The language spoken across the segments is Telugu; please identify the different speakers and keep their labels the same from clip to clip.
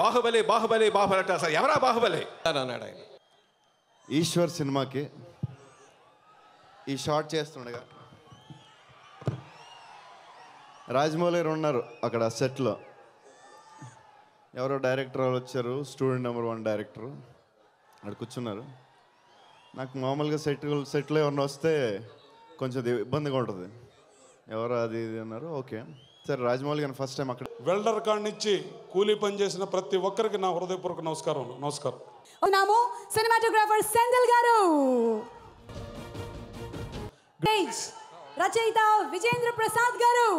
Speaker 1: బాహుబలి బాహుబలి బాహుబలి అంటే అసలు ఎవరా బాహుబలి అన్నాడు ఆయన.
Speaker 2: ఈశ్వర్ సినిమాకి ఈ షార్ట్ చేస్తుండగా రాజమౌళి గారు ఉన్నారు అక్కడ సెట్లో. ఎవరో డైరెక్టర్ వాళ్ళు వచ్చారు, స్టూడెంట్ నెంబర్ 1 డైరెక్టరు అక్కడ కూర్చున్నారు. నాకు మామూలుగా సెట్లో ఎవరన్నా వస్తే కొంచెం ఇబ్బందిగా ఉంటుంది. ఎవరు అది ఇది అన్నారు. ఓకే సరే, రాజమౌళి గారిని ఫస్ట్ టైం అక్కడ
Speaker 3: వెల్డర్ కాడి నుంచి కూలీ పని చేసిన ప్రతి ఒక్కరికి నా హృదయపూర్వక నమస్కారం.
Speaker 4: సినిమాటోగ్రాఫర్ సెంధిల్ గారు, రచయిత విజేంద్ర ప్రసాద్ గారు.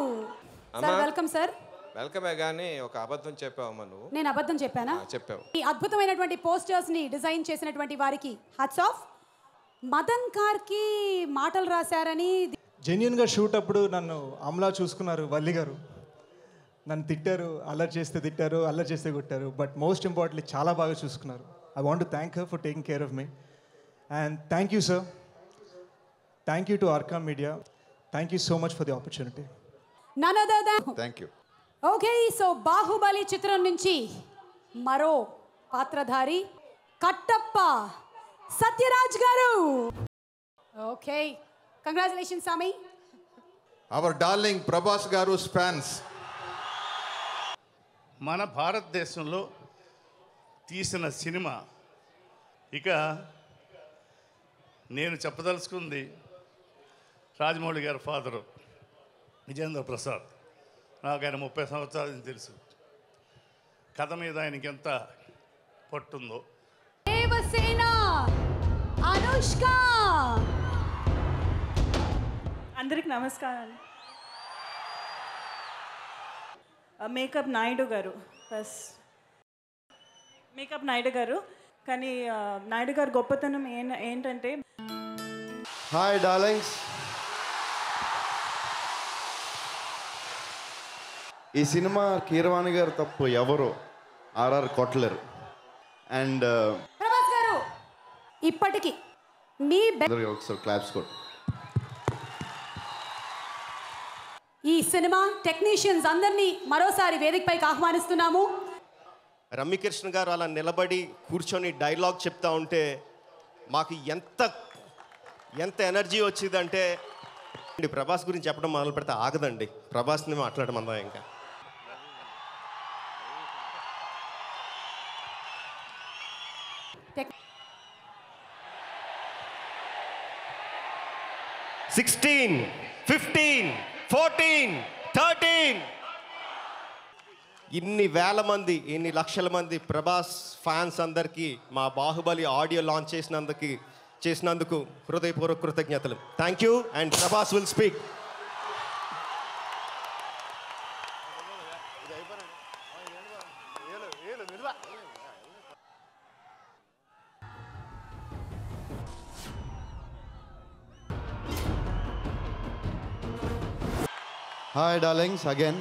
Speaker 4: Sir welcome sir.
Speaker 1: వెల్కమే కానీ ఒక అబద్ధం చెప్పావమ్మా నువ్వు.
Speaker 4: నేను అబద్ధం చెప్పానా?
Speaker 1: చెప్పావు.
Speaker 4: ఈ అద్భుతమైనటువంటి పోస్టర్స్ ని డిజైన్ చేసినటువంటి వారికి హ్యాట్స్ ఆఫ్. మదన్ కార్కి మాటలు రాశారని
Speaker 5: జెన్యున్గా షూట్ అప్పుడు నన్ను అమలా చూసుకున్నారు. వల్లి గారు నన్ను తిట్టారు, అల్లరి చేస్తే తిట్టారు, అల్లరి చేస్తే కొట్టారు. బట్ మోస్ట్ ఇంపార్టెంట్లీ చాలా బాగా చూసుకున్నారు. I want to thank her for taking care of me. And thank you sir. Thank you to Arcom media. Thank you so much for the opportunity.
Speaker 4: None other than
Speaker 2: thank you.
Speaker 4: Okay, so Baahubali చిత్రం నుంచి మరో పాత్రధారి కట్టప్ప సత్యరాజ్ గారు. ఓకే, కంగ్రాచులేషన్స్ సామి.
Speaker 6: అవర్ డార్లింగ్ ప్రభాస్ గారు ఫ్యాన్స్.
Speaker 7: మన భారతదేశంలో తీసిన సినిమా ఇక నేను చెప్పదలుచుకుంది రాజమౌళి గారి ఫాదరు విజేంద్ర ప్రసాద్. నాకు ఆయన 30 సంవత్సరాల నుంచి తెలుసు. కథ మీద ఆయనకి ఎంత పట్టుందో.
Speaker 4: దేవసేన అనుష్క.
Speaker 8: అందరికి నమస్కారాలు. మేకప్ నాయుడు గారు, మేకప్ నాయుడు గారు. కానీ నాయుడు గారు గొప్పతనం ఏంటంటే,
Speaker 2: హాయ్ డార్లింగ్స్, ఈ సినిమా కీరవాణి గారు తప్పు ఎవరు ఆర్ఆర్ కొట్టలేరు. అండ్
Speaker 4: ప్రభాస్ గారు ఇప్పటికి మీ
Speaker 2: ఒకసారి క్లాప్స్ కొట్టు.
Speaker 4: ఈ సినిమా టెక్నీషియన్స్ అందరినీ మరోసారి వేదికపైకి ఆహ్వానిస్తున్నాము.
Speaker 9: రమ్యకృష్ణ గారు అలా నిలబడి కూర్చొని డైలాగ్ చెప్తా ఉంటే మాకు ఎంత ఎనర్జీ వచ్చిందంటే, ప్రభాస్ గురించి చెప్పడం మొదలు పెడితే ఆగదండి. ప్రభాస్ని మాట్లాడమందా ఇంకా.
Speaker 4: టెక్
Speaker 9: 16, 15, 14, 13 ఇన్ని వేల మంది, ఇన్ని లక్షల మంది ప్రభాస్ ఫ్యాన్స్ అందరికీ మా బాహుబలి ఆడియో లాంచ్ చేసినందుకు హృదయపూర్వక కృతజ్ఞతలు. Thank you. And Prabhas will speak.
Speaker 2: Hi darlings again.